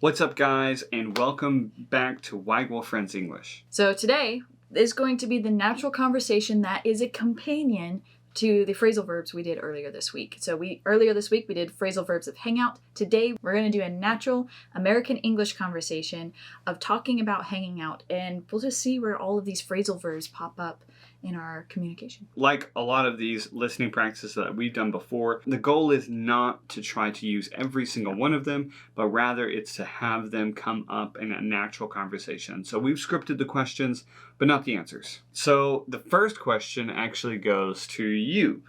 What's up, guys, and welcome back to Waggle Friends English. So today is going to be the natural conversation that is a companion to the phrasal verbs we did earlier this week. So earlier this week we did phrasal verbs of hang out. Today we're going to do a natural American English conversation of talking about hanging out, and we'll just see where all of these phrasal verbs pop up in our communication. Like a lot of these listening practices that we've done before, the goal is not to try to use every single one of them, but rather it's to have them come up in a natural conversation. So we've scripted the questions, but not the answers. So the first question actually goes to you.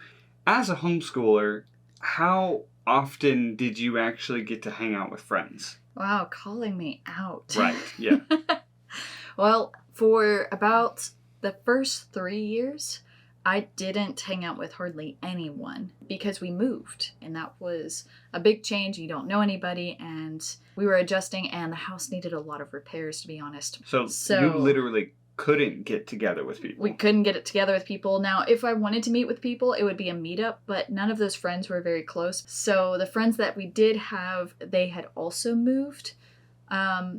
As a homeschooler, how often did you actually get to hang out with friends? Wow, calling me out. Right, yeah. Well, for about the first 3 years, I didn't hang out with hardly anyone because we moved, and that was a big change. You don't know anybody, and we were adjusting, and the house needed a lot of repairs, to be honest. So you literally couldn't get together with people. We couldn't get it together with people. Now, if I wanted to meet with people, it would be a meetup, but none of those friends were very close. So the friends that we did have, they had also moved.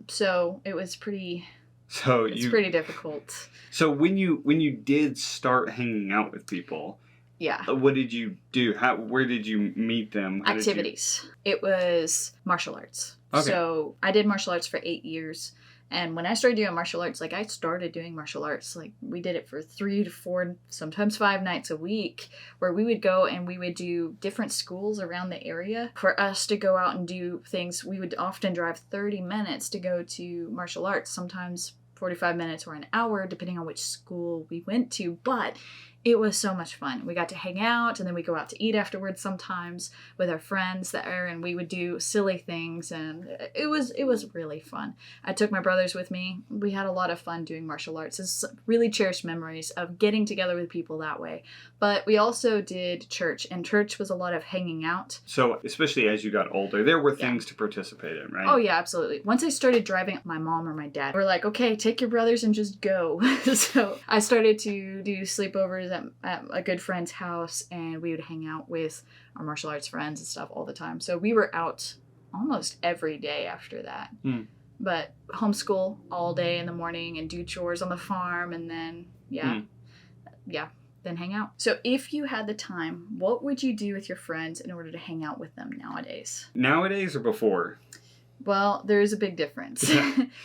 So it was pretty... It's pretty difficult. So when you did start hanging out with people, yeah, what did you do? Where did you meet them? Activities. It was martial arts. Okay. So I did martial arts for 8 years. And when I started doing martial arts, I started doing martial arts. We did it for 3 to 4, sometimes 5 nights a week, where we would go and we would do different schools around the area. For us to go out and do things, we would often drive 30 minutes to go to martial arts, sometimes 45 minutes or an hour, depending on which school we went to. But it was so much fun. We got to hang out, and then we go out to eat afterwards sometimes with our friends there, and we would do silly things, and it was really fun. I took my brothers with me. We had a lot of fun doing martial arts. It's really cherished memories of getting together with people that way. But we also did church, and church was a lot of hanging out. So especially as you got older, there were things to participate in, right? Oh yeah, absolutely. Once I started driving, my mom or my dad were like, okay, take your brothers and just go. So I started to do sleepovers at a good friend's house, and we would hang out with our martial arts friends and stuff all the time. So we were out almost every day after that. But homeschool all day in the morning and do chores on the farm, and then then hang out. So if you had the time, what would you do with your friends in order to hang out with them nowadays? Nowadays or before? Well, there is a big difference.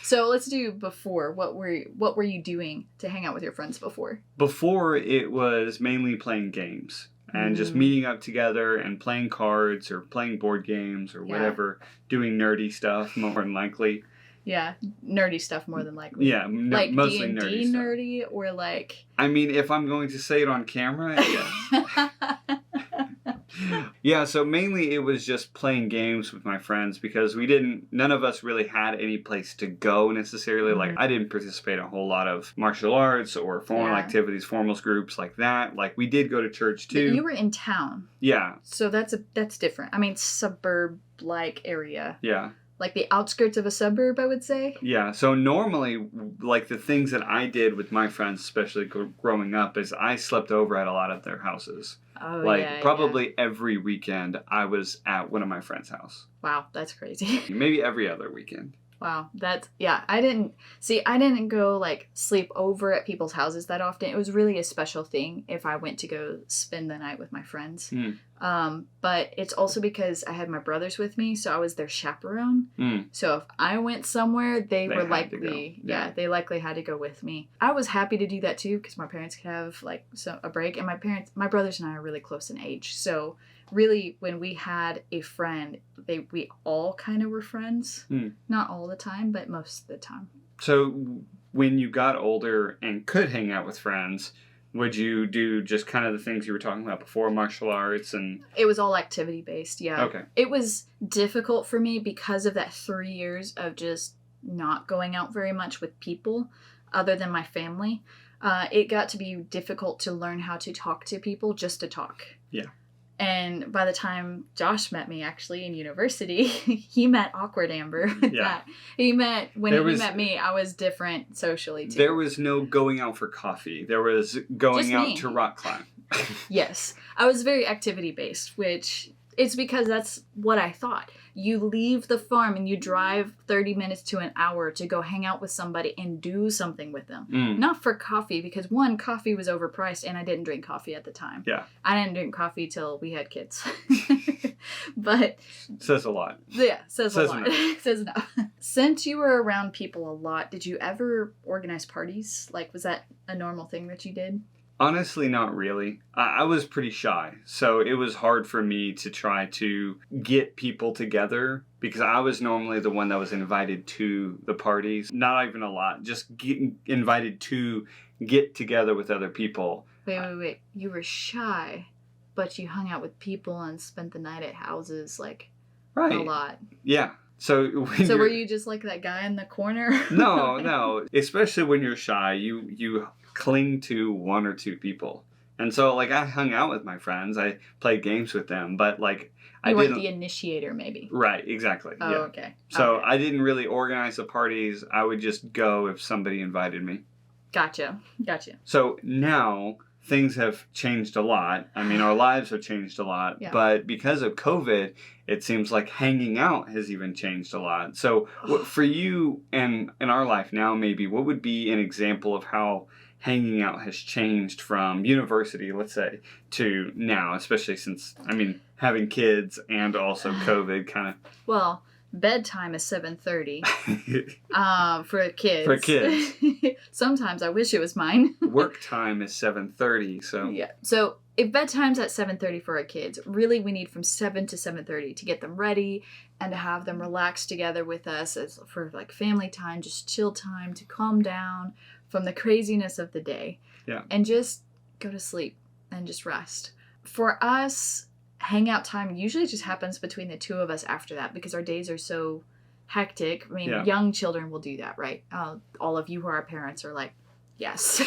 So let's do before. What were you doing to hang out with your friends before? Before, it was mainly playing games and just meeting up together and playing cards or playing board games or whatever, doing nerdy stuff more than likely. Yeah, nerdy stuff more than likely. Yeah, mostly D&D nerdy stuff. Nerdy or like... I mean, if I'm going to say it on camera, yeah. Yeah, so mainly it was just playing games with my friends because none of us really had any place to go necessarily. Like, I didn't participate in a whole lot of martial arts or formal activities, formals groups like that. Like, we did go to church too. But you were in town. Yeah. So that's different. I mean, suburb-like area. Yeah. Like the outskirts of a suburb, I would say. Yeah, so normally, like the things that I did with my friends, especially growing up, is I slept over at a lot of their houses. Oh, probably every weekend I was at one of my friends' house. Wow, that's crazy. Maybe every other weekend. Wow, I didn't go sleep over at people's houses that often. It was really a special thing if I went to go spend the night with my friends. But it's also because I had my brothers with me, so I was their chaperone. So if I went somewhere, they were likely, they likely had to go with me. I was happy to do that too because my parents could have a break, and my brothers and I are really close in age, so really, when we had a friend, we all kind of were friends. Not all the time, but most of the time. So when you got older and could hang out with friends, would you do just kind of the things you were talking about before, martial arts? And it was all activity-based, yeah. Okay. It was difficult for me because of that 3 years of just not going out very much with people other than my family. It got to be difficult to learn how to talk to people just to talk. Yeah. And by the time Josh met me, actually, in university, he met awkward Amber. Yeah. When he met me, I was different socially, too. There was no going out for coffee. There was going out to rock climb. Yes. I was very activity-based, which it's because that's what I thought. You leave the farm and you drive 30 minutes to an hour to go hang out with somebody and do something with them. Not for coffee, because one, coffee was overpriced and I didn't drink coffee at the time. Yeah. I didn't drink coffee till we had kids. But says a lot. Yeah, says a lot. Enough. Says enough. Since you were around people a lot, did you ever organize parties? Like, was that a normal thing that you did? Honestly, not really. I was pretty shy, so it was hard for me to try to get people together because I was normally the one that was invited to the parties. Not even a lot, just getting invited to get together with other people. Wait. You were shy, but you hung out with people and spent the night at houses, like, right. A lot. Yeah. So were you just like that guy in the corner? No. Especially when you're shy, you cling to one or two people. And so, like, I hung out with my friends. I played games with them. But, like, I didn't... You weren't the initiator, maybe. Right, exactly. Oh, yeah. Okay. So okay. I didn't really organize the parties. I would just go if somebody invited me. Gotcha. So now... things have changed a lot. I mean, our lives have changed a lot. Yeah. But because of COVID, it seems like hanging out has even changed a lot. So for you and in our life now, maybe, what would be an example of how hanging out has changed from university, let's say, to now, especially since, I mean, having kids and also COVID kind of... Well... bedtime is 7:30 for kids. For kids. Sometimes I wish it was mine. Work time is 7:30, so... Yeah. So if bedtime's at 7:30 for our kids, really we need from 7 to 7:30 to get them ready and to have them relax together with us as for like family time, just chill time to calm down from the craziness of the day. Yeah. And just go to sleep and just rest. For us, hangout time usually just happens between the two of us after that because our days are so hectic. I mean, young children will do that, right? All of you who are parents are like, yes.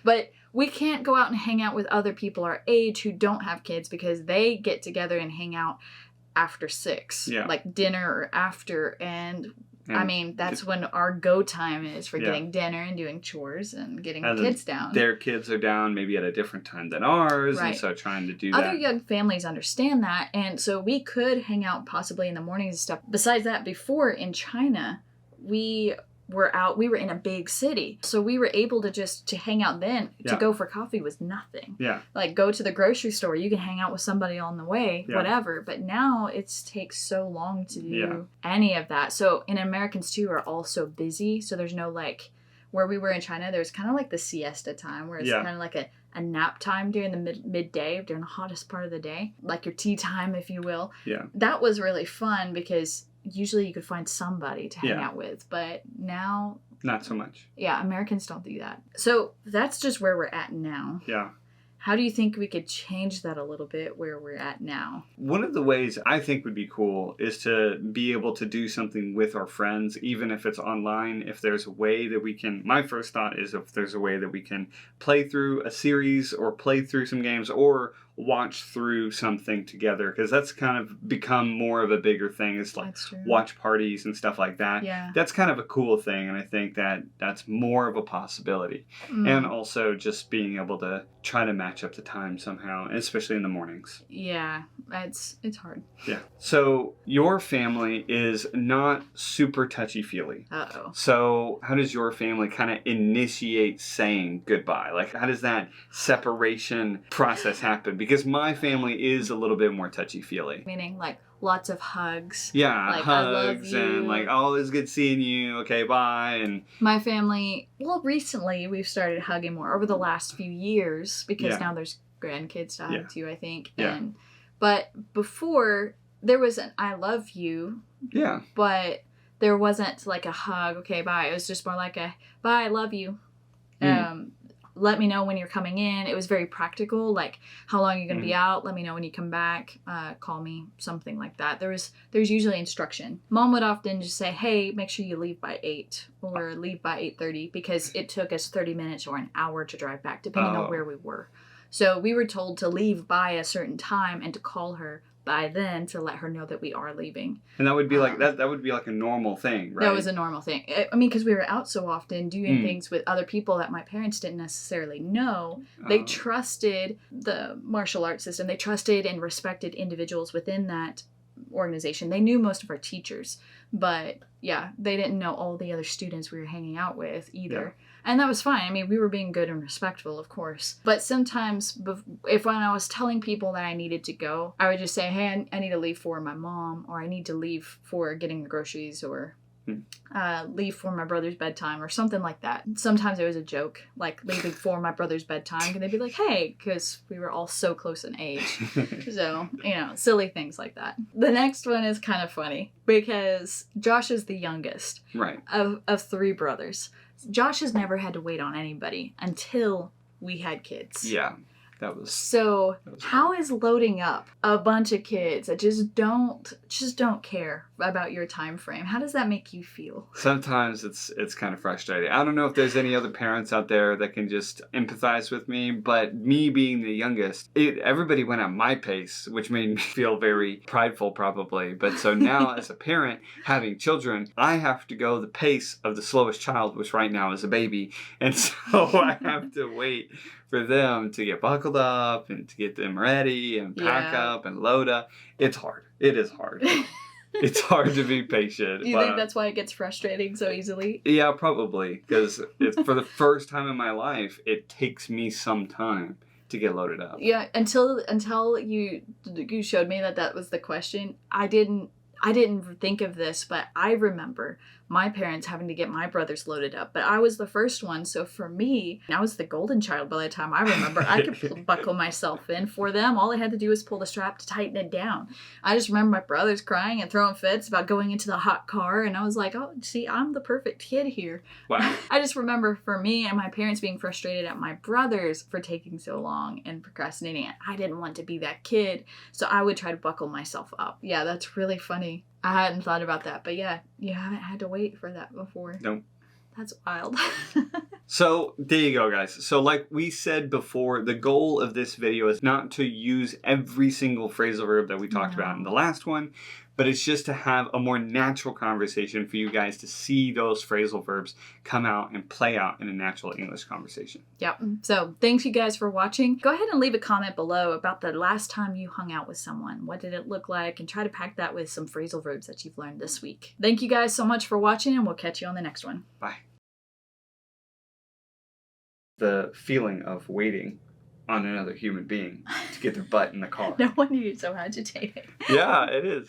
But we can't go out and hang out with other people our age who don't have kids because they get together and hang out after 6. Yeah. Like dinner or after. And I mean, that's when our go time is for getting dinner and doing chores and getting the kids down. Their kids are down maybe at a different time than ours, right. And so trying to do that. Other young families understand that, and so we could hang out possibly in the mornings and stuff. Besides that, before in China, we were in a big city, so we were able to hang out then. To go for coffee was nothing. Yeah. Like, go to the grocery store, you can hang out with somebody on the way, whatever. But now it takes so long to do any of that. So, and Americans too are all so busy, so there's no, like, where we were in China, there's kind of like the siesta time, where it's kind of like a nap time during the midday, during the hottest part of the day, like your tea time, if you will. Yeah. That was really fun because usually you could find somebody to hang out with, but now... not so much. Yeah, Americans don't do that. So that's just where we're at now. Yeah. How do you think we could change that a little bit where we're at now? One of the ways I think would be cool is to be able to do something with our friends, even if it's online. If there's a way that we can... my first thought is if there's a way that we can play through a series or play through some games or watch through something together, because that's kind of become more of a bigger thing. It's like watch parties and stuff like that. Yeah. That's kind of a cool thing, and I think that that's more of a possibility. And also just being able to try to match up the time somehow, especially in the mornings. Yeah, it's hard. Yeah. So your family is not super touchy-feely. Uh-oh. So how does your family kind of initiate saying goodbye? Like, how does that separation process happen? Because my family is a little bit more touchy-feely. Meaning, like, lots of hugs. Yeah, like, hugs I love you. And like, oh, it's good seeing you. Okay, bye. And my family, well, recently we've started hugging more over the last few years because now there's grandkids to hug too, I think. Yeah. But before, there was an I love you. Yeah. But there wasn't like a hug, okay, bye. It was just more like a bye, I love you. Let me know when you're coming in. It was very practical, like how long you're going to be out. Let me know when you come back. Call me, something like that. There's usually instruction. Mom would often just say, hey, make sure you leave by 8 or leave by 8:30 because it took us 30 minutes or an hour to drive back, depending on where we were. So we were told to leave by a certain time and to call her by then to let her know that we are leaving. And that would be like that would be like a normal thing, right? That was a normal thing. I mean, because we were out so often doing things with other people that my parents didn't necessarily know. They trusted the martial arts system. They trusted and respected individuals within that organization. They knew most of our teachers, but yeah, they didn't know all the other students we were hanging out with either. Yeah. And that was fine. I mean, we were being good and respectful, of when I was telling people that I needed to go, I would just say, hey, I need to leave for my mom, or I need to leave for getting the groceries, or leave for my brother's bedtime, or something like that. Sometimes it was a joke, like leaving for my brother's bedtime, and they'd be like, hey, because we were all so close in age. So, silly things like that. The next one is kind of funny because Josh is the youngest of 3 brothers. Josh has never had to wait on anybody until we had kids. Yeah. How is loading up a bunch of kids that just don't care about your time frame? How does that make you feel? Sometimes it's kind of frustrating. I don't know if there's any other parents out there that can just empathize with me, but me being the youngest, everybody went at my pace, which made me feel very prideful probably. But so now as a parent having children, I have to go the pace of the slowest child, which right now is a baby. And so I have to wait for them to get buckled up and to get them ready and pack up and load up. It's hard. It is hard. It's hard to be patient. Do you think that's why it gets frustrating so easily? Yeah, probably. Because for the first time in my life, it takes me some time to get loaded up. Yeah, until you showed me that was the question, I didn't think of this, but I remember my parents having to get my brothers loaded up. But I was the first one, so for me, I was the golden child by the time I remember. I could buckle myself in for them. All I had to do was pull the strap to tighten it down. I just remember my brothers crying and throwing fits about going into the hot car, and I was like, oh, see, I'm the perfect kid here. Wow. I just remember for me and my parents being frustrated at my brothers for taking so long and procrastinating. I didn't want to be that kid, so I would try to buckle myself up. Yeah, that's really funny. I hadn't thought about that, but yeah, you haven't had to wait for that before. Nope. That's wild. So there you go, guys. So like we said before, the goal of this video is not to use every single phrasal verb that we talked about in the last one, but it's just to have a more natural conversation for you guys to see those phrasal verbs come out and play out in a natural English conversation. Yep. So thanks you guys for watching. Go ahead and leave a comment below about the last time you hung out with someone. What did it look like? And try to pack that with some phrasal verbs that you've learned this week. Thank you guys so much for watching, and we'll catch you on the next one. Bye. The feeling of waiting on another human being to get their butt in the car. No wonder you're so agitated. Yeah, it is.